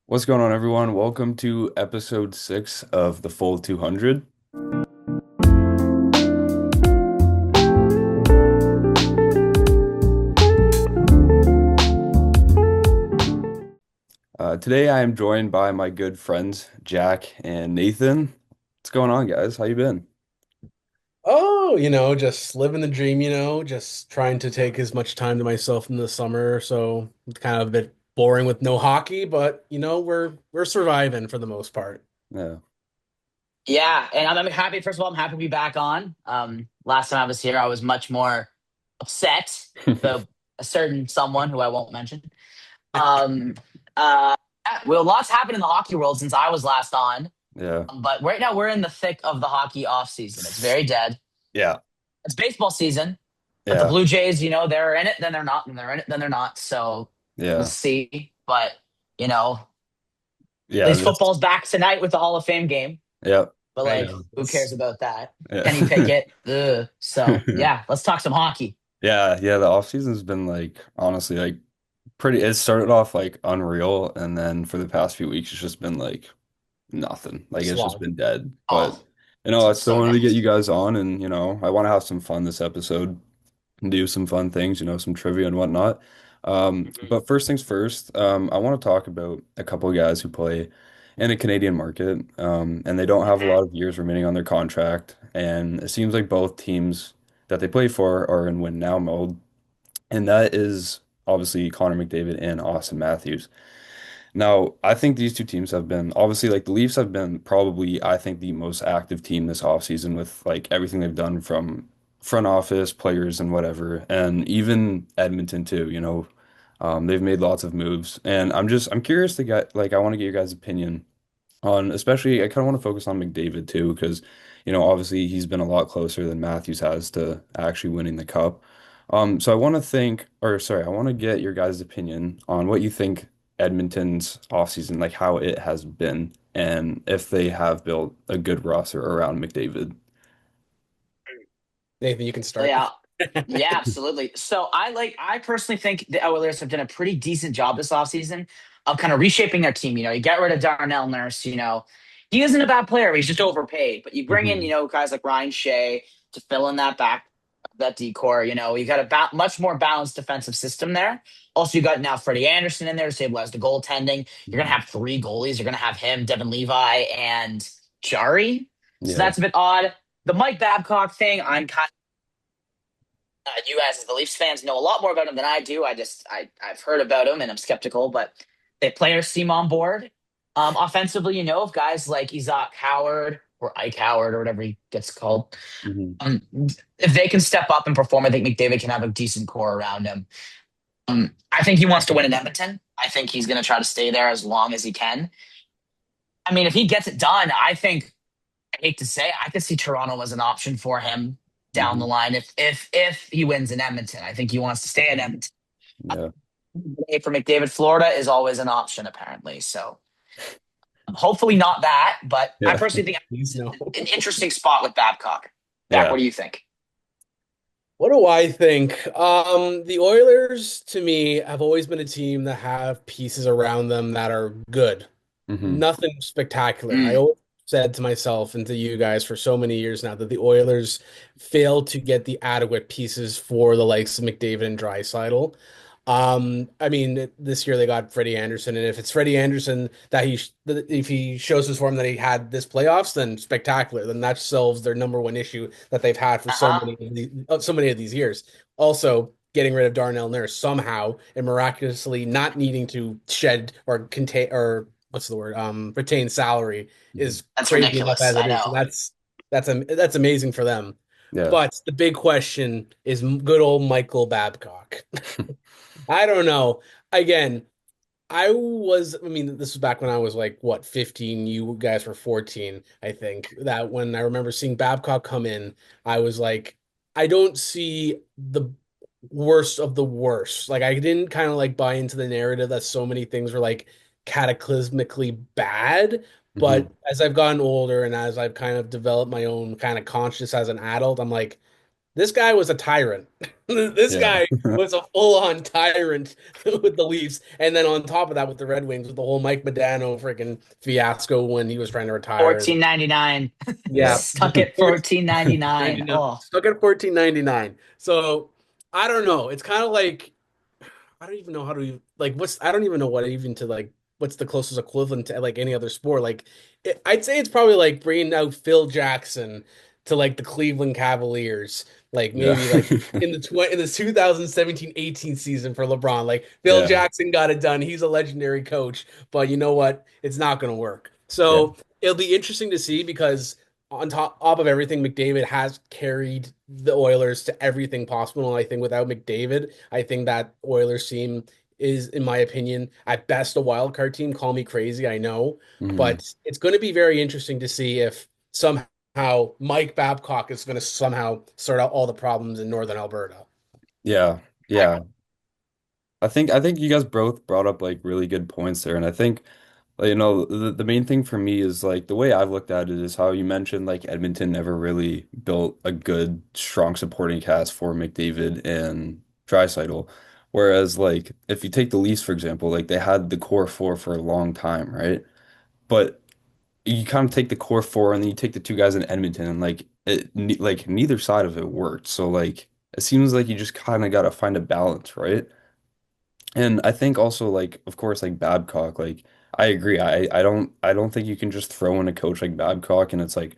What's going on, everyone? Welcome to episode 6 of the Full 200. Today I am joined by my good friends Jack and Nathan. What's going on, guys? How you been? Oh, just living the dream, just trying to take as much time to myself in the summer. So it's kind of a bit boring with no hockey, but we're surviving for the most part. Yeah. Yeah, and I'm happy. First of all, I'm happy to be back on. Last time I was here, I was much more upset with a certain someone who I won't mention. Um, well, lots happened in the hockey world since I was last on. Yeah. But right now, we're in the thick of the hockey off season. It's very dead. Yeah. It's baseball season, but the Yeah. Blue Jays, they're in it, then they're not, and they're in it, then they're not. So we'll Yeah. see. But you know, at Yeah. least football's back tonight with the Hall of Fame game. Yeah. But I like, know. who cares about that? Kenny Yeah. Pickett. Ugh. So yeah, let's talk some hockey. Yeah. Yeah. The off season's been honestly pretty, it started off unreal, and then for the past few weeks it's just been nothing. It's just Slog. been dead. But Oh, I still so wanted dead. to get you guys on, and I want to have some fun this episode and do some fun things, some trivia and whatnot. Mhm. But first things first, I want to talk about a couple of guys who play in a Canadian market, and they don't have a lot of years remaining on their contract. And it seems like both teams that they play for are in win now mode, and that is obviously Connor McDavid and Austin Matthews. Now, I think these two teams have been obviously the Leafs have been probably, I think, the most active team this offseason with everything they've done from front office, players, and whatever. And even Edmonton too, they've made lots of moves. And I'm curious to get I want to get your guys' opinion on, especially I kind of want to focus on McDavid too, because obviously he's been a lot closer than Matthews has to actually winning the cup. So I want to think, or sorry, I want to get your guys' opinion on what you think Edmonton's offseason, like how it has been, and if they have built a good roster around McDavid. Nathan, you can start. Yeah. Yeah, absolutely. So I personally think the Oilers have done a pretty decent job this offseason of kind of reshaping their team. You get rid of Darnell Nurse, he isn't a bad player, he's just overpaid. But you bring in, Hmm. guys like Ryan Shea to fill in that decor. You got a much more balanced defensive system there. Also, you got now Freddie Anderson in there to stabilize the goaltending. You're gonna have three goalies. You're gonna have him, Devin Levi, and Jari. So Yeah. that's a bit odd. The Mike Babcock thing, I'm kind you as the Leafs fans know a lot more about him than I do. I've heard about him and I'm skeptical, but the players seem on board. Offensively, of guys like Isaac Howard or Ike Howard or whatever he gets called. Hmm. Um, if they can step up and perform, I think McDavid can have a decent core around him. I think he wants to win in Edmonton. I think he's going to try to stay there as long as he can. I mean, if he gets it done, I hate to say, I could see Toronto as an option for him down the Hmm. line if he wins in Edmonton. I think he wants to stay in Edmonton. Yeah. For McDavid, Florida is always an option apparently. So hopefully not that, but I Yeah. personally think Please no. an interesting spot with Babcock. Jack, Yeah. what do you think? What do I think? The Oilers, to me, have always been a team that have pieces around them that are good. Hmm. Nothing spectacular. I Mm, always said to myself and to you guys for so many years now that the Oilers failed to get the adequate pieces for the likes of McDavid and Draisaitl. I mean, this year they got Freddie Anderson, and if it's Freddie Anderson if he shows his form that he had this playoffs, then spectacular. Then that solves their number one issue that they've had for uh-huh. so many of these years. Also, getting rid of Darnell Nurse somehow and miraculously not needing to shed or contain or what's the word retain salary Hmm. is That's crazy enough ridiculous. as it I is. So know. that's amazing for them. Yeah. But the big question is good old Michael Babcock. I don't know. Again, I mean, this was back when I was like, what, 15? You guys were 14, I think. That when I remember seeing Babcock come in, I was like, I don't see the worst of the worst. Like, I didn't kind of like buy into the narrative that so many things were like cataclysmically bad. Hmm. But as I've gotten older and as I've kind of developed my own kind of conscience as an adult, I'm like, This guy was a tyrant. This Yeah. guy was a full-on tyrant with the Leafs, and then on top of that, with the Red Wings, with the whole Mike Modano freaking fiasco when he was trying to retire. 14.99. Yeah, Yeah. Stuck at 14.99. 99 Oh, stuck at 14.99. So I don't know. It's kind of like I don't even know how to like what's I don't even know what even to like what's the closest equivalent to like any other sport. Like I'd say it's probably like bringing out Phil Jackson to like the Cleveland Cavaliers, like Yeah. maybe like in the 2017-18 season for LeBron. Like Phil Yeah. Jackson got it done. He's a legendary coach, but you know what? It's not going to work. Yeah. So it'll be interesting to see because on top of everything, McDavid has carried the Oilers to everything possible. And I think without McDavid, I think that Oilers team is, in my opinion, at best a wild card team. Call me crazy, I know, Mhm. but it's going to be very interesting to see if somehow Mike Babcock is going to somehow sort out all the problems in Northern Alberta. Yeah. Yeah. I think you guys both brought up like really good points there. And I think the main thing for me is like the way I've looked at it is how you mentioned like Edmonton never really built a good, strong supporting cast for McDavid and Draisaitl. Whereas like if you take the Leafs, for example, like they had the core four for a long time, right? But you kind of take the core four and then you take the two guys in Edmonton and like neither side of it worked. So like it seems like you just kind of got to find a balance, right? And I think also like of course like Babcock, like I agree. I don't think you can just throw in a coach like Babcock and it's like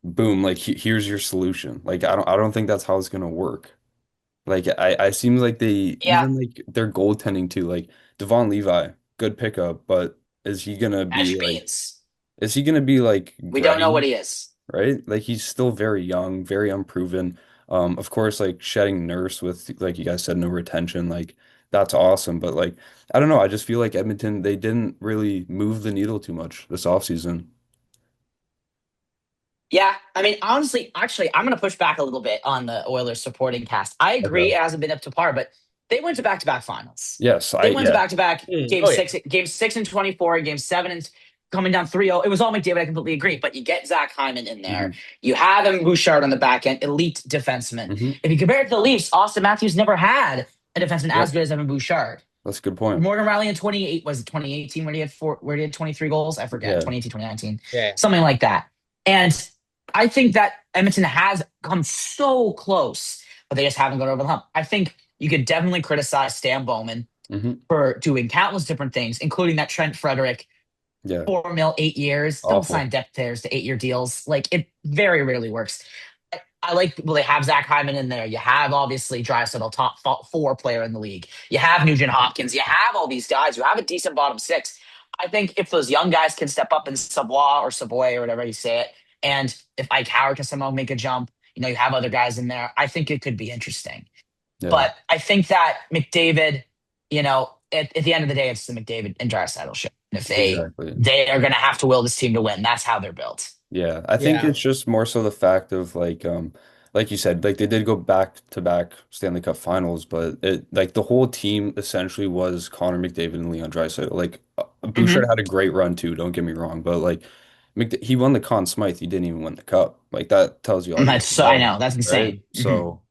boom, like here's your solution. Like I don't think that's how it's gonna work. Like I seems like they yeah. even like their goaltending too, like Devon Levi, good pickup, but is he gonna be Magic like beans. We don't know what Gray, he is. right? Like he's still very young, very unproven. Of course, like shedding Nurse with like you guys said, no retention, like that's awesome. But like I don't know, I just feel like Edmonton, they didn't really move the needle too much this offseason. Yeah, I mean, honestly, actually, I'm going to push back a little bit on the Oilers supporting cast. I agree Okay. it hasn't been up to par, but they went to back-to-back finals. Yes, They went to yeah. back-to-back Oh yeah. game six and 24, game seven and coming down 3-0. It was all McDavid. I completely agree. But you get Zach Hyman in there. Hmm. You have him Bouchard on the back end, elite defenseman. Hmm. If you compare it to the Leafs, Austin Matthews never had a defenseman as Yep, good as Evan Bouchard. that's a good point. Morgan Riley in 28 was it 2018 where he had 23 goals? I forget. Yeah. 2018, 2019. Yeah. Something like that. And I think that Edmonton has come so close, but they just haven't gone over the hump. I think you could definitely criticize Stan Bowman Hmm. for doing countless different things, including that Trent Frederick Yeah. 4 mil, 8 years. Don't sign Awful. depth players to 8 year deals. Like it very rarely works. I like well, they have Zach Hyman in there. You have obviously Draisaitl, top 4 player in the league. You have Nugent Hopkins. You have all these guys. You have a decent bottom six. I think if those young guys can step up in Savoie or Savoy or whatever you say it, and if Ike Howard can somehow make a jump, you have other guys in there. I think it could be interesting. Yeah, But I think that McDavid, at the end of the day, it's the McDavid and Draisaitl show. And if exactly. they are going to have to will this team to win, that's how they're built. Yeah, I think Yeah. it's just more so the fact of like you said, like they did go back to back Stanley Cup finals, but it like the whole team essentially was Connor McDavid and Leon Draisaitl. Like Bouchard Mm-hmm. had a great run too, don't get me wrong, but like he won the Conn Smythe, he didn't even win the cup. Like that tells you all you need That's to so I know, know that's right? insane. Hmm. So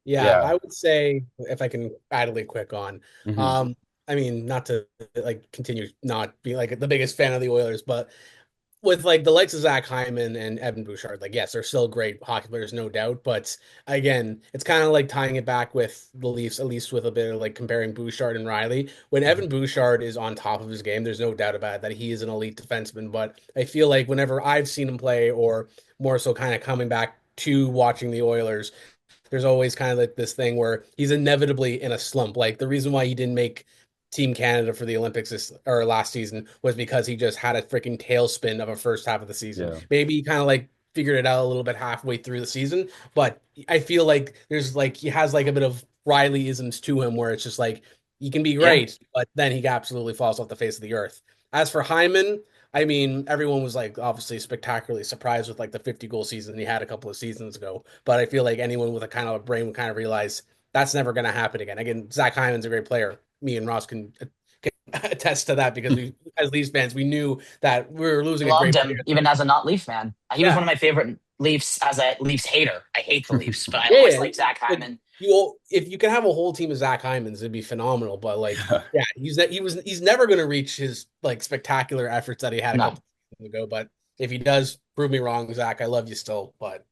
Yeah, yeah. I would say if I can add a quick on, Hmm. um, I mean, not to like continue not being like the biggest fan of the Oilers, but with like the likes of Zach Hyman and Evan Bouchard, like yes, they're still great hockey players, no doubt. But again, it's kind of like tying it back with the Leafs, at least with a bit of like comparing Bouchard and Riley. When Evan Bouchard is on top of his game, there's no doubt about it that he is an elite defenseman. But I feel like whenever I've seen him play, or more so kind of coming back to watching the Oilers, there's always kind of like this thing where he's inevitably in a slump. Like the reason why he didn't make Team Canada for the Olympics or last season was because he just had a freaking tailspin of a first half of the season. Yeah. Maybe he kind of like figured it out a little bit halfway through the season, but I feel like there's like he has like a bit of Riley-isms to him where it's just like he can be Yeah. great, but then he absolutely falls off the face of the earth. As for Hyman, I mean, everyone was like obviously spectacularly surprised with like the 50 goal season he had a couple of seasons ago. But I feel like anyone with a kind of a brain would kind of realize that's never going to happen again. Again, Zach Hyman's a great player. Me and Ross can can attest to that because we, as Leafs fans, we knew that we were I losing a loved great player. him, even as a not Leaf fan. He was Yeah, one of my favorite Leafs as a Leafs hater. I hate the Leafs, but I yeah, always yeah. liked Zach Like Hyman. you, if you could have a whole team of Zach Hymans, it'd be phenomenal. But like, Yeah. yeah, he's never going to reach his like spectacular efforts that he had a No. couple seasons ago. But if he does, prove me wrong, Zach. I love you still, but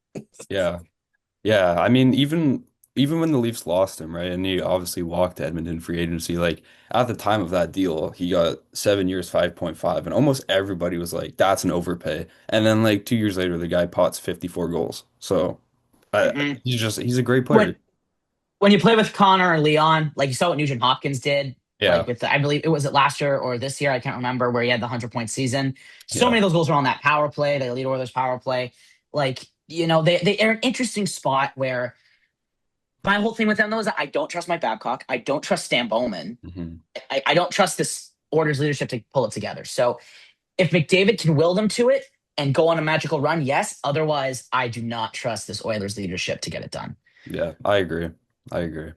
Yeah. Yeah, I mean, even when the Leafs lost him, right, and he obviously walked to Edmonton free agency, like at the time of that deal, he got 7 years, 5.5, and almost everybody was like, "That's an overpay." And then like 2 years later, the guy pots 54 goals. So Mm-mm. he's a great When player. when you play with Connor or Leon, like you saw what Nugent Hopkins did, like Yeah, with I believe it was it last year or this year, I can't remember where he had the 100-point season. So yeah. many of those goals were on that power play, the elite Oilers power play. Like they're an interesting spot where my whole thing with them though is that I don't trust Mike Babcock, I don't trust Stan Bowman, Hmm. I don't trust this Oilers leadership to pull it together. So if McDavid can will them to it and go on a magical run, yes. Otherwise, I do not trust this Oilers leadership to get it done. Yeah, I agree. I agree.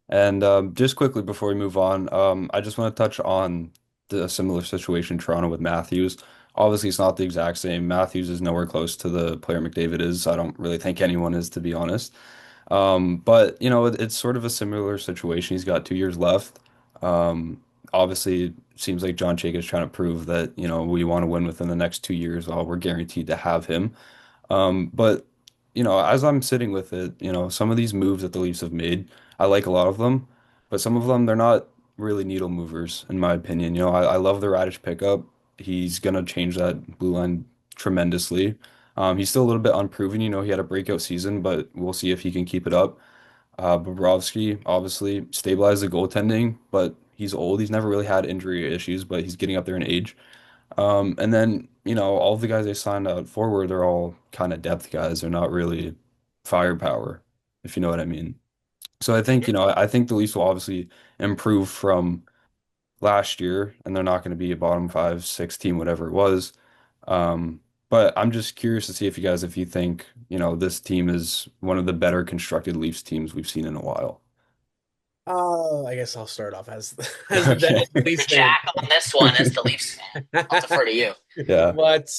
And just quickly before we move on, I just want to touch on the similar situation in Toronto with Matthews. Obviously, it's not the exact same. Matthews is nowhere close to the player McDavid is. I don't really think anyone is, to be honest. But it's sort of a similar situation. He's got 2 years left. Um, Obviously, it seems like John Jacobs trying to prove that, we want to win within the next 2 years. Well, we're guaranteed to have him. But as I'm sitting with it, some of these moves that the Leafs have made, I like a lot of them, but some of them they're not really needle movers, in my opinion. I love the Radish pickup. He's gonna change that blue line tremendously. He's still a little bit unproven. He had a breakout season, but we'll see if he can keep it up. Bobrovsky obviously stabilized the goaltending, but he's old. He's never really had injury issues, but he's getting up there in age. And then, all the guys they signed out forward are all kind of depth guys. They're not really firepower, if you know what I mean. So I think, I think the Leafs will obviously improve from last year, and they're not going to be a bottom five, six team, whatever it was. But I'm just curious to see if you think, this team is one of the better constructed Leafs teams we've seen in a while. I guess I'll start off as Okay. as the The Leafs fan. Jack on this one is the Leafs fan. I'll defer to you. Yeah. But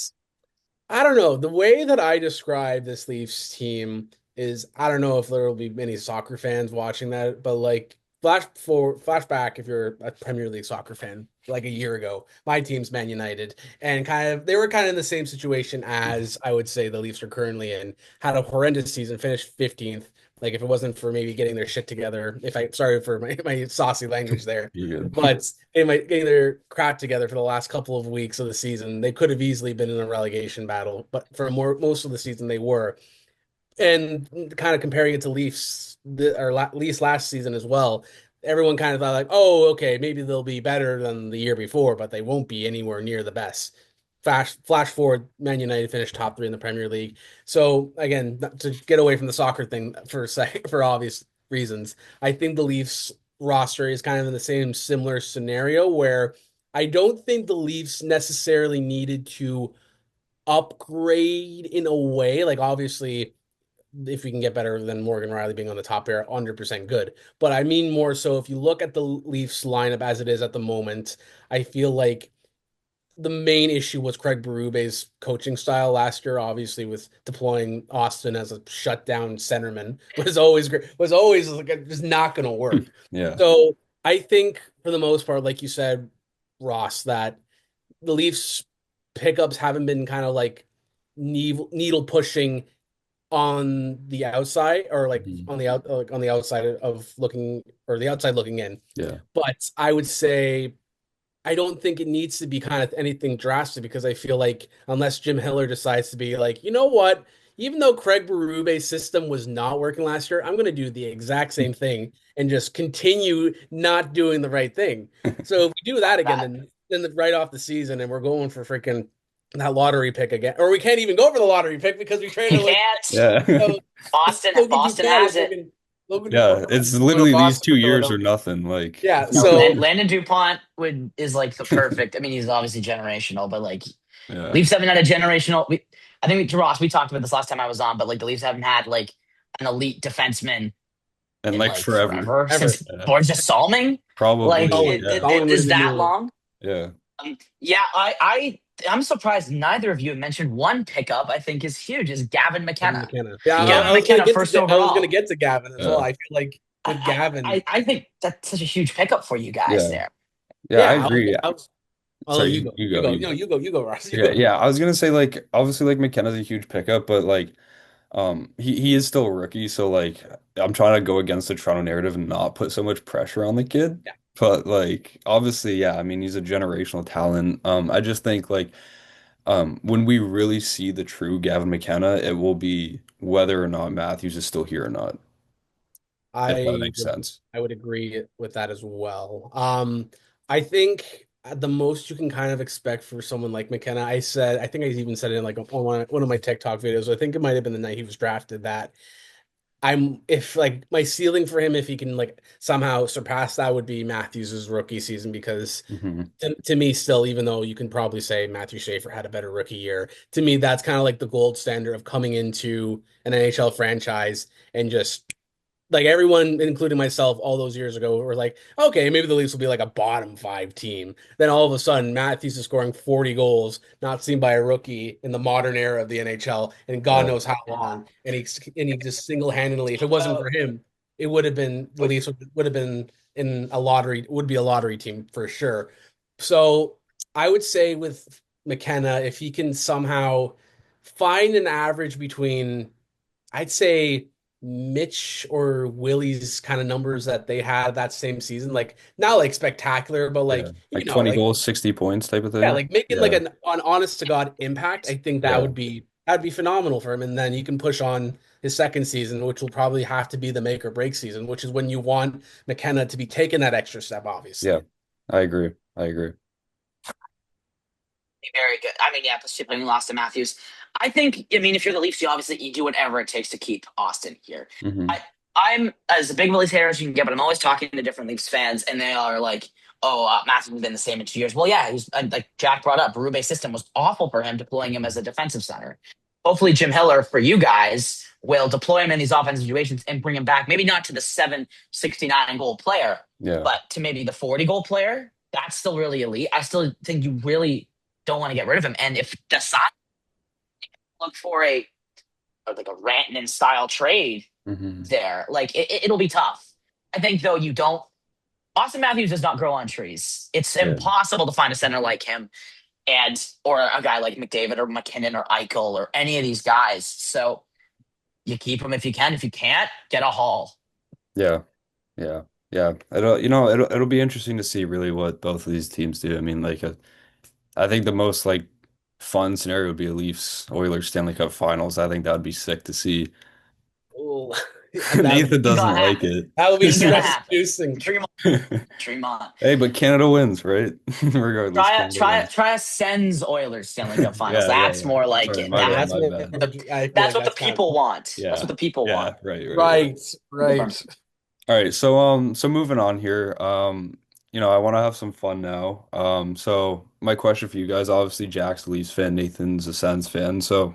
I don't know. The way that I describe this Leafs team is I don't know if there will be many soccer fans watching that, but like flashback if you're a Premier League soccer fan, like a year ago, my team's Man United, and they were kind of in the same situation as I would say the Leafs are currently in. Had a horrendous season, finished 15th. Like if it wasn't for maybe getting their shit together, if I sorry for my saucy language there, You're good. but getting their crap together for the last couple of weeks of the season. They could have easily been in a relegation battle, but for most of the season they were. And kind of comparing it to Leafs last season as well, everyone kind of thought like, oh, okay, maybe they'll be better than the year before, but they won't be anywhere near the best. Flash forward, Man United finished top three in the Premier League. So again, to get away from the soccer thing for a sec, for obvious reasons, I think the Leafs roster is kind of in the same similar scenario where I don't think the Leafs necessarily needed to upgrade in a way. Like obviously, if we can get better than Morgan Riley being on the top pair, 100% good. But I mean more so if you look at the Leafs lineup as it is at the moment, I feel like the main issue was Craig Berube's coaching style last year, obviously with deploying Austin as a shutdown centerman was always great, was always like just not going to work. Yeah. So I think for the most part, like you said, Ross, that the Leafs pickups haven't been kind of like needle pushing on the outside or like Mhm. on the like on the outside of looking or the outside looking in. Yeah. But I would say I don't think it needs to be kind of anything drastic because I feel like unless Jim Hiller decides to be like, you know what, even though Craig Berube's system was not working last year, I'm going to do the exact same thing and just continue not doing the right thing. So if we do that again, That right off the season and we're going for freaking that lottery pick again, or we can't even go for the lottery pick because we you traded like can't. Yeah. uh, Boston Logan Boston Duclair has to it. freaking Logan Yeah, Duclair it's going to literally these Boston two for years or Philadelphia. nothing. Like, Yeah, No, so Landon DuPont would is like the perfect. I mean, he's obviously generational, but like yeah, Leafs haven't had a generational. I think Ross, we talked about this last time I was on, but like the Leafs haven't had like an elite defenseman And in like like forever. forever Ever. since Yeah. Borges Salming. Like, Probably. Solomon. Yeah. Solomon would have is been the that one. long? Yeah. Yeah, I'm surprised neither of you have mentioned one pickup I think is huge is Gavin Gavin McKenna. McKenna. Yeah, Yeah. Gavin I was gonna McKenna, get first to overall. Gavin as well. Yeah. I feel like with Gavin, I think that's such a huge pickup for you guys Yeah. there. Yeah, I yeah, agree. I was. Oh, Sorry, you go, you you go, go. you No, go. you go, Ross. You Yeah, go. yeah. I was gonna say like obviously like McKenna's a huge pickup, but like he is still a rookie, so like I'm trying to go against the Toronto narrative and not put so much pressure on the kid. Yeah, But like obviously, yeah, I mean he's a generational talent. I just think like when we really see the true Gavin McKenna, it will be whether or not Matthews is still here or not, if that I makes would sense. I would agree with that as well. I think at the most you can kind of expect for someone like McKenna. I think I even said it in like on one of my TikTok videos. I think it might have been the night he was drafted that I'm if like my ceiling for him if he can like somehow surpass that would be Matthews's rookie season because Hmm. to me still even though you can probably say Matthew Schaefer had a better rookie year to me that's kind of like the gold standard of coming into an NHL franchise and just like everyone, including myself, all those years ago, were like, okay, maybe the Leafs will be like a bottom five team. Then all of a sudden, Matthews is scoring 40 goals, not seen by a rookie in the modern era of the NHL, and God Yeah, knows how long. And he just single-handedly, if it wasn't for him, it would have been the Leafs would have been in a lottery, would be a lottery team for sure. So I would say with McKenna, if he can somehow find an average between I'd say Mitch or Willie's kind of numbers that they had that same season, like not like spectacular, but yeah. like Like 20 like goals, 60 points type of yeah, thing. like making like Yeah, an honest to God impact. I think yeah, that'd be phenomenal for him, and then he can push on his second season, which will probably have to be the make or break season, which is when you want McKenna to be taking that extra step, yeah. obviously. I agree. I agree. Very good. I mean, yeah, especially when you lost to Matthews. I think, I mean, if you're the Leafs, you obviously you do whatever it takes to keep Austin here. Hmm. I, I'm as a big Leafs hater as you can get, but I'm always talking to different Leafs fans, and they are like, "Oh, Matthews has been the same in 2 years." Well, yeah, he's like Jack brought up. Berube's system was awful for him, deploying him as a defensive center. Hopefully, Jim Hiller for you guys will deploy him in these offensive situations and bring him back. Maybe not to the 769 goal player, Yeah, but to maybe the 40 goal player. That's still really elite. I still think you really don't want to get rid of him. And if Desai look for a like a Rantanen style trade hmm, there, like it'll be tough. I think though you don't. Austin Matthews does not grow on trees. It's yeah, impossible to find a center like him, and or a guy like McDavid or McKinnon or Eichel or any of these guys. So you keep him if you can. If you can't, get a haul. yeah, yeah, yeah. It'll be interesting to see really what both of these teams do. I mean, like, I think the most like fun scenario would be a Leafs Oilers Stanley Cup Finals. I think that would be sick to see. Oh, yeah, Nathan Ain't doesn't gonna like happen. it. that would be Ain't gonna stress happen. inducing. Dream on, dream on. Hey, but Canada wins, right? Regardless, Canada wins. Try a Sens Oilers Stanley Cup Finals. Yeah, yeah, That's yeah. more like Sorry, it. my bad, That's my more. bad. I feel That's like what the that's kind of people want. That's Yeah, what the people yeah, want. right, right, right. right, right. All right, so moving on here. I want to have some fun now. So my question for you guys, obviously Jack's a Leafs fan, Nathan's a Sens fan. So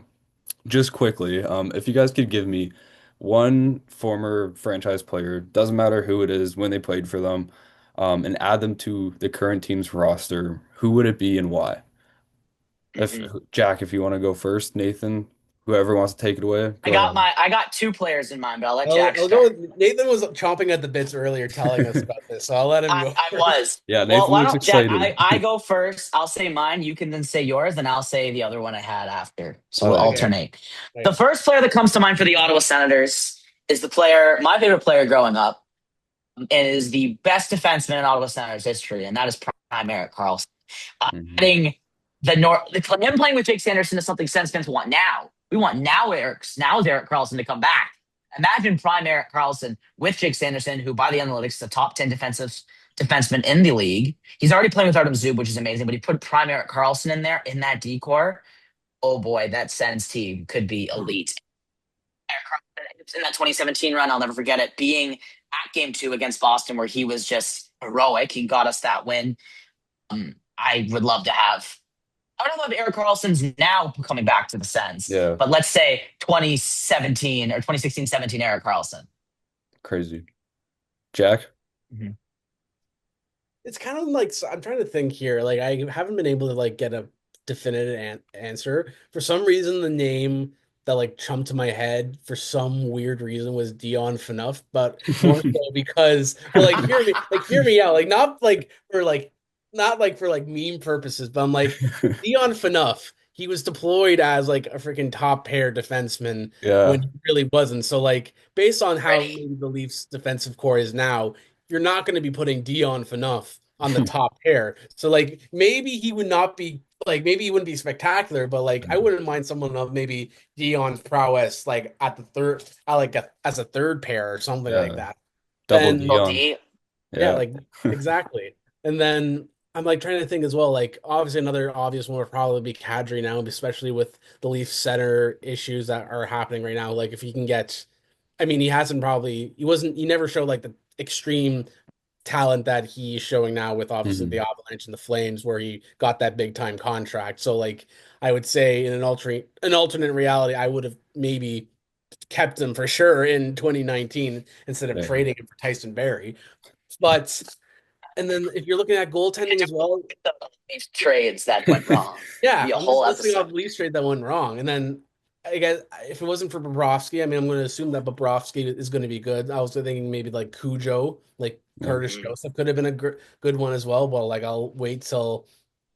just quickly, if you guys could give me one former franchise player, doesn't matter who it is, when they played for them, and add them to the current team's roster, who would it be and why? If Mhm. Jack, if you want to go first, Nathan, whoever wants to take it away, go ahead. I got two players in mind, but I'll let Jack I'll go start. with Nathan was chomping at the bits earlier telling us about this, so I'll let him go I first. was. Yeah, Well, Nathan why looks don't Jack? excited. I go first. I'll say mine. You can then say yours, and I'll say the other one I had after. So we'll Okay. Okay. alternate. The Okay. first player that comes to mind for the Ottawa Senators is the player, my favorite player growing up, and is the best defenseman in Ottawa Senators history, and that is Prime Eric Carlson. Hmm. Adding the North, him playing with Jake Sanderson is something Sens fans want now. We want now is Eric Carlson to come back. Imagine prime Eric Carlson with Jake Sanderson, who by the analytics is a top 10 defenseman in the league. He's already playing with Artem Zub, which is amazing, but he put prime Eric Carlson in there in that decor. Oh boy, that Sens team could be elite. Eric Carlson in that 2017 run, I'll never forget it, being at game two against Boston, where he was just heroic. He got us that win. I would love to have I don't know if Eric Carlson's now coming back to the Sens, Yeah, but let's say 2017 or 2016, 17 Eric Carlson. crazy. Jack? Mhm. It's kind of like I'm trying to think here. Like I haven't been able to like get a definitive answer. For some reason, the name that like jumped to my head for some weird reason was Dion Phaneuf, but more so because well, like hear me out. Like not like for like meme purposes, but I'm like Dion Phaneuf. He was deployed as like a freaking top pair defenseman Yeah. when he really wasn't. So like based on how Ready? maybe the Leafs defensive core is now, you're not going to be putting Dion Phaneuf on the top pair. So like maybe he would not be like maybe he wouldn't be spectacular, but like I wouldn't mind someone of maybe Dion's prowess like at the third, as a third pair or something like Yeah. that. Double Then Well, Dion. D. yeah, Yeah. like exactly. And then I'm like trying to think as well. Like obviously another obvious one would probably be Kadri now, especially with the Leaf center issues that are happening right now. Like if he can get, I mean, he never showed like the extreme talent that he's showing now with obviously the Mhm. Avalanche and the Flames, where he got that big time contract. So like I would say in an alternate reality, I would have maybe kept him for sure in 2019 instead of Yeah. trading him for Tyson Berry. But and then if you're looking at goaltending as well, These trades that went wrong. yeah, Be a I'm just whole listing off episode. the Leafs trade that went wrong. And then I guess if it wasn't for Bobrovsky, I mean, I'm going to assume that Bobrovsky is going to be good. I was thinking maybe like Cujo, like Yeah. Curtis Mm. Joseph could have been a good one as well. But like I'll wait till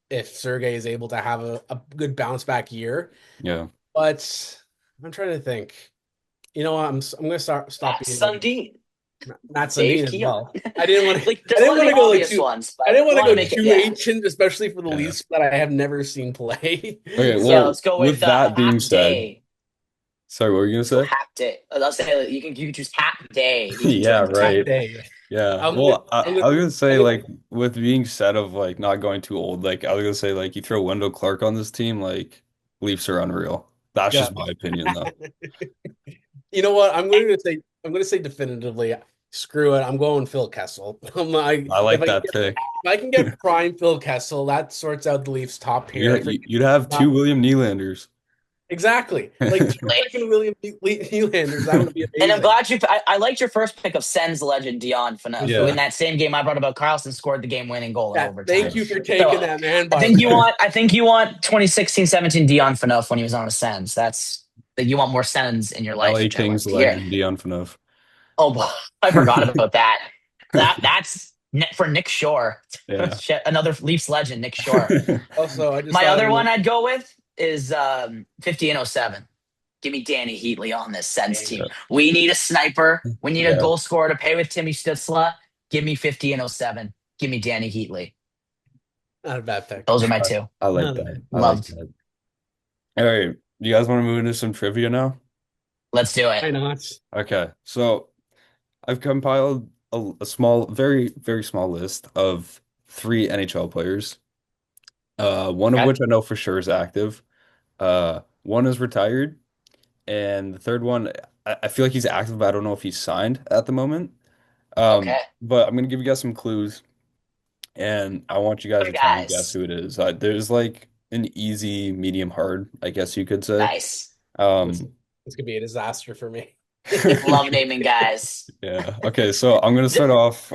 if Sergey is able to have a good bounce back year. Yeah. But I'm trying to think. You know what? I'm going to stop That's being like Sundin. Matt Dave Sundin as Keon. well. I didn't want to. Like, I there's a didn't lot of want the to go like obvious too. ones, I but didn't I want to want to go make it, too yeah. ancient, especially for the Yeah. Leafs that I have never seen play. Okay, Yeah, well, So let's go with with that Hap being said, Day. sorry, what were you gonna Go say? Hap Day. I'll say you can choose Hap Day. You can Yeah, choose half between. right. day. Yeah. I'm gonna. Well, I, I'm Yeah. I was gonna. gonna say I'm gonna like with being said of like not going too old, like I was gonna say like you throw Wendell Clark on this team, like Leafs are unreal. That's yeah. just my opinion though. You know what? I'm gonna say definitively. Screw it. I'm going Phil Kessel. I If like I that pick. can get prime Phil Kessel, that sorts out the Leafs top pair. You'd have two William Nylanders. Exactly. Like two freaking William Nylanders. That would be And I'm amazing. glad I liked your first pick of Sens legend Dion For Phaneuf, who in sure. Yeah. that same game I brought about Carlson scored the game-winning goal in Yeah. Thank overtime. you for So taking that, man, I by the think you way. want I think you want 2016-17 Dion Phaneuf when he was on the Sens. That's that you want more Sens in your life, LA which I Kings like to hear. legend Dion Phaneuf. Oh, I forgot about that. That's for Nick Shore, Yeah. another Leafs legend, Nick Shore. Also, I just My thought other of one it. I'd go with is 50 and oh 07. Give me Danny Heatley on this Sens Dang. team. We need a sniper. We need a Yeah. goal scorer to pay with Timmy Stützle. Give me 50 and oh 07. Give me Danny Heatley. Not a bad pick. Those are my I, two. I like Not a that. bad I like Loved. that. All right. You guys want to move into some trivia now? Let's do it. Why not? Okay. So I've compiled a small, very, very small list of three NHL players. One of Okay. which I know for sure is active. One is retired, and the third one, I feel like he's active, but I don't know if he's signed at the moment. Okay. But I'm gonna give you guys some clues, and I want you guys Other to try and guess guys. who it is. There's like an easy, medium, hard, I guess you could say. Nice. This Um, this could be a disaster for me. Love naming guys. yeah. Okay, so I'm gonna start off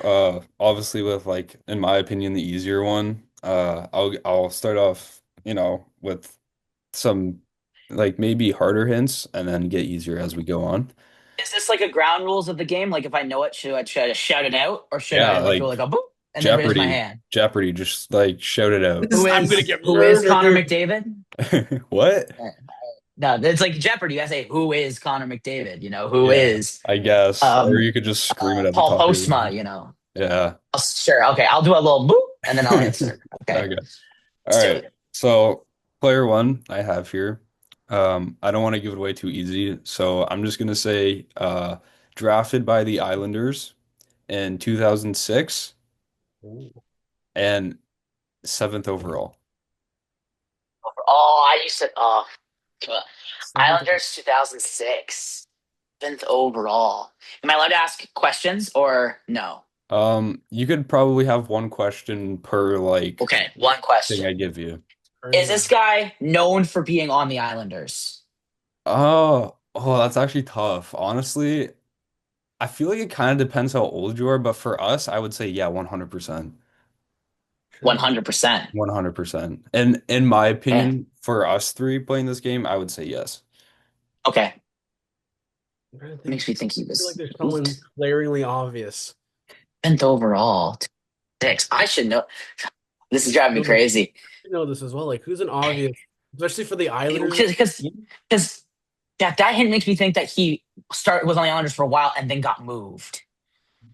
obviously with like in my opinion the easier one. I'll start off, with some like maybe harder hints and then get easier as we go on. Is this like a ground rules of the game? Like if I know it, should I try to shout it out or should Yeah, I like go like like a boop and then raise my Jeopardy. hand? Jeopardy, just like shout it out. I'm gonna get Who is Connor murdered. McDavid? What? No, it's like Jeopardy. You gotta say who is Connor McDavid? Who Yeah, is I guess. Or um you could just scream it at the Paul top of your Postma, lungs. you know. Yeah. Sure. Okay, I'll do a little boop and then I'll answer. Okay, Okay. All let's do right. it. So player one I have here. I don't want to give it away too easy, so I'm just gonna say drafted by the Islanders in 2006 Ooh, and seventh overall. Oh, I used to seventh. Islanders 2006, 7th overall. Am I allowed to ask questions or no? You could probably have one question per like Okay, one thing I question. give you. Is Currently, this guy known for being on the Islanders? Oh, that's actually tough. Honestly, I feel like it kind of depends how old you are, but for us, I would say yeah, 100%. Trying to 100%. 100%. And in my Yeah. opinion, for us three playing this game, I would say yes. Okay. I'm trying to think. Makes me think he I feel like was there's someone eight. glaringly obvious. Bent overall. Six. I should know. This is driving me No, no, crazy. I know this as well. Like, who's an obvious, especially for the Islanders? Because that hint makes me think that he was on the Islanders for a while and then got moved.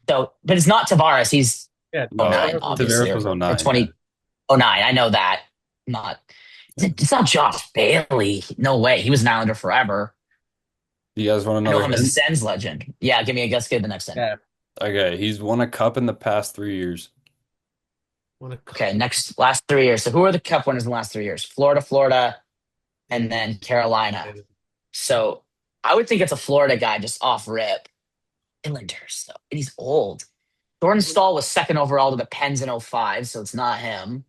So, but it's not Tavares. He's Yeah, oh No, nine, Tavares was obviously, Tavares was or 09, yeah. 2009. I know that. Not Yeah. it's not Josh Bailey. No way. He was an Islander forever. You guys want I know another him as a hint? Sens legend. Yeah, give me a guess. Give the next hint. yeah. Okay, he's won a cup in the past 3 years. What a Okay, couple next last 3 years. So who are the Cup winners in the last 3 years? Florida, and in then Carolina. So I would think it's a Florida guy just off rip. Islanders, though. And he's old. Jordan Stahl was second overall to the Pens in '05, so it's not him.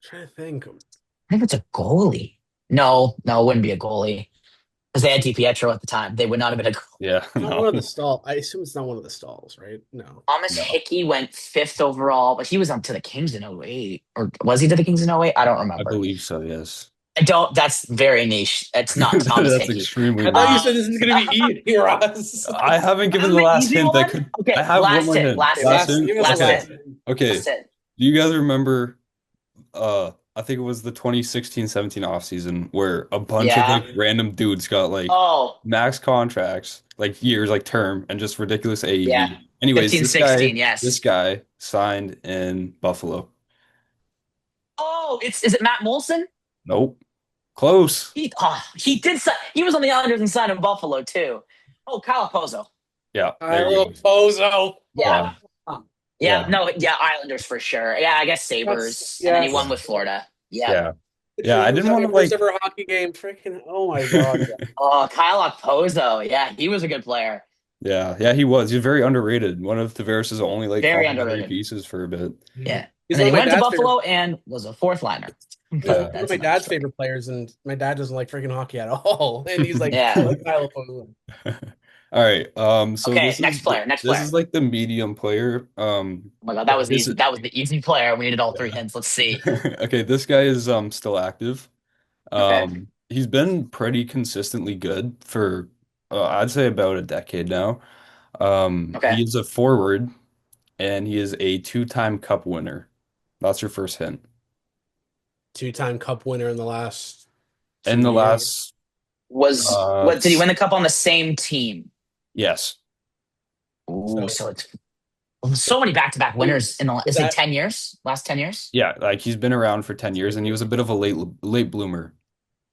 trying to think. I think it's a goalie. No, it wouldn't be a goalie. Because they had DiPietro at the time. They would not have been a goalie. Yeah, Not one no, of the stall. I assume it's not one of the stalls, right? No. Thomas no. Hickey went fifth overall, but he was up to the Kings in '08. Or was he to the Kings in '08? I don't I remember. believe so, yes. I don't, that's very niche. It's not Thomas That's Hickey. extremely I thought you niche. said this is going to be easy, Ross. I haven't This given is the the last easy hint. That one. could I Okay, have one last more hit, hint. last Okay, hit, Last last, hint? give us a last Okay. last. hit, Okay. last hit. Do you guys remember I think it was the 2016-17 offseason where a bunch of like Yeah. random dudes got like Oh, max contracts, like years, like term, and just ridiculous yeah. AAV. Anyways, 15, 16, this yes. guy signed in Buffalo. Oh, is it Matt Molson? Nope. Close. He did he was on the Islanders and signed in Buffalo too. Oh, Kyle Pozo. Yeah, there you Kylo go. Pozo. Yeah. Yeah. Yeah, Yeah. no, yeah, Islanders for sure. Yeah, I guess That's Sabres. And then he yes. won Yeah. with Florida. Yeah. Yeah. Yeah. Literally, I he was didn't at want my to first like ever hockey game. Freaking, oh my God. Oh, Kyle Pozo. Yeah, he was a good player. Yeah, yeah, he was. He's very underrated. One of Tavares' only like Very complementary underrated. pieces for a bit. Yeah. Yeah. He's And then one he of my went to dad's favorite. Buffalo and was a fourth liner. He's But Yeah. one of that's my another dad's story. favorite players, and my dad doesn't like freaking hockey at all. And he's like, I Yeah. like Kylo Pozo. All right. So Okay, next player. Next this player. is like the medium player. Oh my God, that was This easy. is That was the easy player. We needed all three yeah. hints. Let's see. Okay, this guy is still active. Okay. He's been pretty consistently good for I'd say about a decade now. Okay. He is a forward and he is a two-time cup winner. That's your first hint. Two-time Cup winner in the last In the 2 years. last What did he win the cup on the same team? yes. Ooh, So so it's so many back-to-back winners in the is is it that 10 years? Last 10 years? Yeah, like he's been around for 10 years and he was a bit of a late bloomer.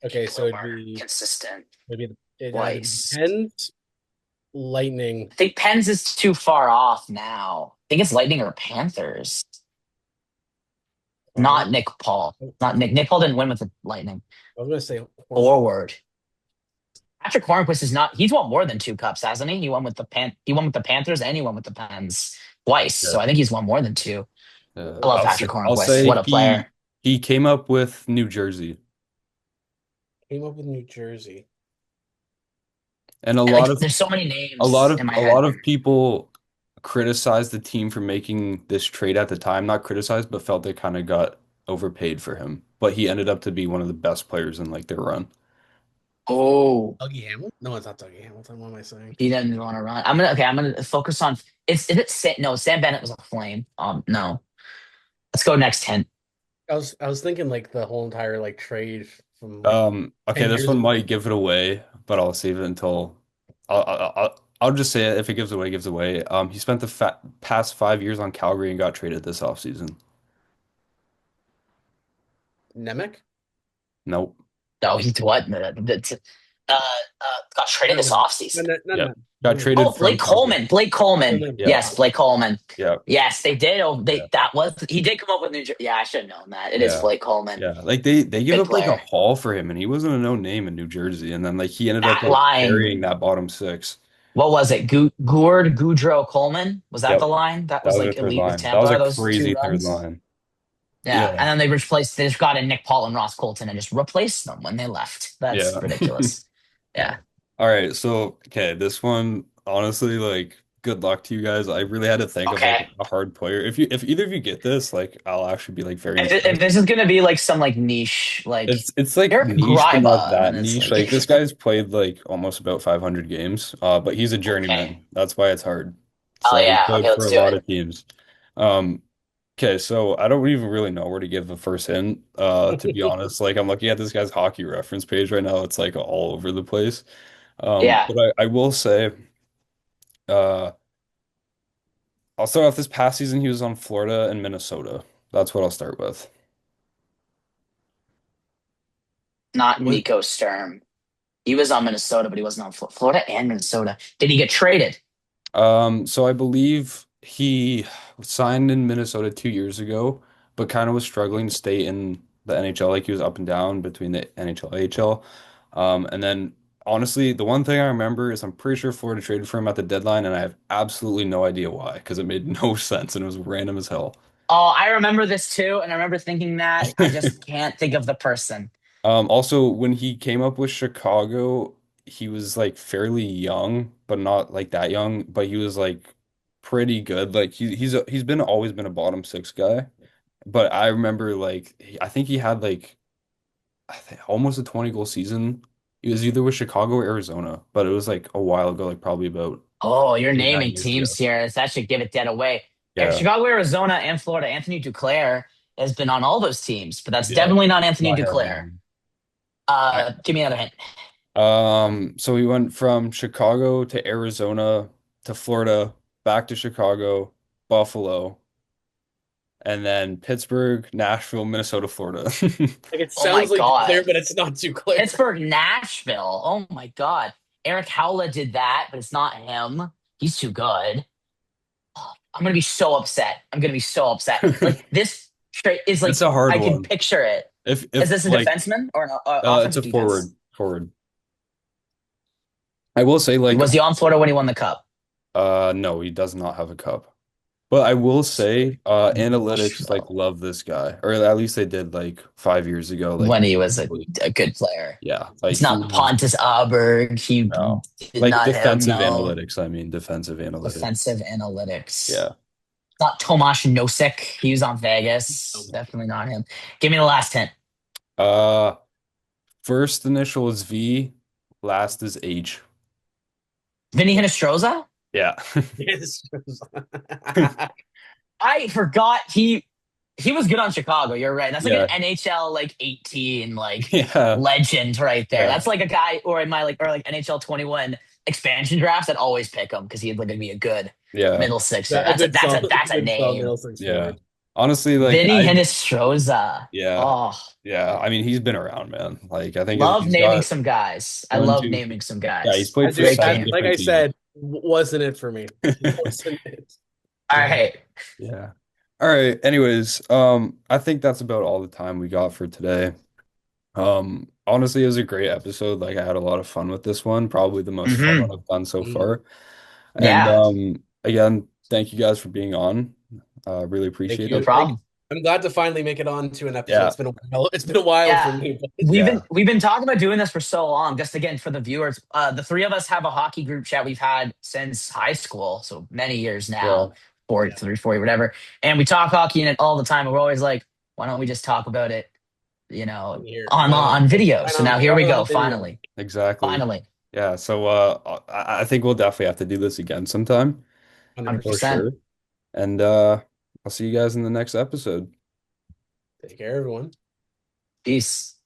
okay? So it'd Bloomer, be consistent maybe it either be twice. Pens, Lightning. I think Pens is too far off now. I think it's Lightning or Panthers. Oh, Not Nick Paul. Not Nick. Nick Paul didn't win with the Lightning. I was gonna say Forward. Patrick Hornquist is not. He's won more than two cups, hasn't he? He won with the He won with the Panthers and he won with the Pens twice. Yeah. So I think he's won more than two. I love Patrick I'll Hornquist. say What a player. he came up with New Jersey. came up with New Jersey. And There's so many names in my a head. lot of people criticized the team for making this trade at the time. Not criticized, but felt they kind of got overpaid for him. But he ended up to be one of the best players in like their run. Oh, Dougie Hamilton? No, it's not Dougie Hamilton. What am I saying? he didn't want to run. I'm gonna focus on. Is it no? Sam Bennett was a Flame. No. Let's go next hint. I was thinking like the whole entire like trade from like Okay, 10 this years one ago. might give it away, but I'll save it until I'll just say it. If it gives away, it gives away. He spent the fa past 5 years on Calgary and got traded this offseason. Nemec? Nope. No, he what? Got traded this offseason. Yep. Got traded Oh, from Blake Calgary. Coleman. Blake Coleman. Yeah. Yes, Blake Coleman. Yeah. Yes, they did. Oh, Yeah. he did come up with New Jersey. Yeah, I should have known that. It is Yeah. Blake Coleman. Yeah. Like they give Good up like a player. haul for him and he wasn't a no name in New Jersey. And then like he ended up That like line. carrying that bottom six. What was it? Goudreau, Coleman? Was that Yep. the line? That That was was their like third elite with line. That was Tampa, a those two crazy third runs. line. Yeah. Yeah. And then they just got in Nick Paul and Ross Colton and just replaced them when they left. That's Yeah. ridiculous. Yeah. All right. So, okay, this one, honestly, like good luck to you guys. I really had to think of like Okay. a hard player. If either of you get this, like I'll actually be like very If impressed. this is gonna be like some like niche, like It's like Eric niche, but not Gryba, that and it's niche. like Like this guy's played like almost about 500 games, but he's a okay. journeyman. That's why it's hard. Oh So he yeah. played Okay, for let's a do lot it. of teams. Um, okay, so I don't even really know where to give the first hint. To be honest, like I'm looking at this guy's hockey reference page right now. It's like all over the place. Yeah. But I will say, uh, I'll start off this past season. He was on Florida and Minnesota. That's what I'll start with. Not Was Nico Sturm. He was on Minnesota, but he wasn't on Florida and Minnesota. Did he get traded? So I believe he signed in Minnesota 2 years ago, but kind of was struggling to stay in the NHL. Like he was up and down between the NHL, AHL. And then honestly, the one thing I remember is I'm pretty sure Florida traded for him at the deadline, and I have absolutely no idea why, because it made no sense and it was random as hell. Oh, I remember this too, and I remember thinking that. I just can't think of the person. Also, when he came up with Chicago, he was like fairly young, but not like that young, but he was like pretty good. Like he's been always been a bottom six guy. But I remember like I think he had like I think almost a 20 goal season. He was either with Chicago or Arizona, but it was like a while ago, like probably about Oh, you're 8, 9 naming years teams ago. here. That should give it dead away. Yeah. Chicago, Arizona, and Florida. Anthony Duclair has been on all those teams, but that's Yeah. definitely not Anthony Not him. Duclair. Give me another hint. So we went from Chicago to Arizona to Florida, back to Chicago, Buffalo, and then Pittsburgh, Nashville, Minnesota, Florida. like it Oh my sounds like Duclair, God. but it's not Duclair. Pittsburgh, Nashville. Oh my God. Eric Howlett did that, but it's not him. He's too good. I'm gonna be so upset. I'm gonna be so upset. Like this trade is It's like a hard I can one. picture it. Is If this a like defenseman or an it's offensive a defense? forward. I will say like Was he on Florida when he won the cup? no, he does not have a cup. But I will say analytics like Nashville love this guy, or at least they did like 5 years ago. Like when he was a good player. yeah, like It's he not was Pontus Aberg. He no did like not him. defensive No analytics. I mean defensive analytics. defensive analytics. Yeah. Not Tomasz Nosek. He was on Vegas. Definitely not him. Give me the last hint. Uh, First initial is V, last is H. Vinny Hinostroza? Yeah. Yes. I forgot he was good on Chicago. You're right. That's like an Yeah. NHL like 18 like Yeah. legend right there. Yeah. That's like a guy or in my like or like NHL 21 expansion drafts. I'd always pick him because he'd like be a good Yeah. middle sixer. A That's a good solid name. middle six Yeah. forward. Honestly, like Vinny I Hinostroza. yeah. Oh, Yeah. I mean, he's been around, man. Like I think love he's naming got some guys. I one, love two. naming some Yeah, he's guys. played for Great seven game. Like I different teams. said, wasn't it for me. Wasn't it? All right. Yeah. All right. Anyways, I think that's about all the time we got for today. Honestly, it was a great episode. Like I had a lot of fun with this one. Probably the most fun one Hmm. I've done so Mhm. far. And Yeah, again, thank you guys for being on. Really Thank appreciate no you. it. Thank. problem. I'm glad to finally make it on to an episode. Yeah. It's been a while. It's been a while Yeah. for me, but Yeah. We've been talking about doing this for so long. Just again for the viewers, the three of us have a hockey group chat we've had since high school, so many years Yeah. now, four, yeah, 3, 4, whatever. And we talk hockey in it all the time. And we're always like, why don't we just talk about it, I'm here. on video? Why So not? now here Why we not go. on video? Finally, Exactly. finally, Yeah. So I think we'll definitely have to do this again sometime hundred 100%. for percent. sure. And I'll see you guys in the next episode. Take care, everyone. Peace.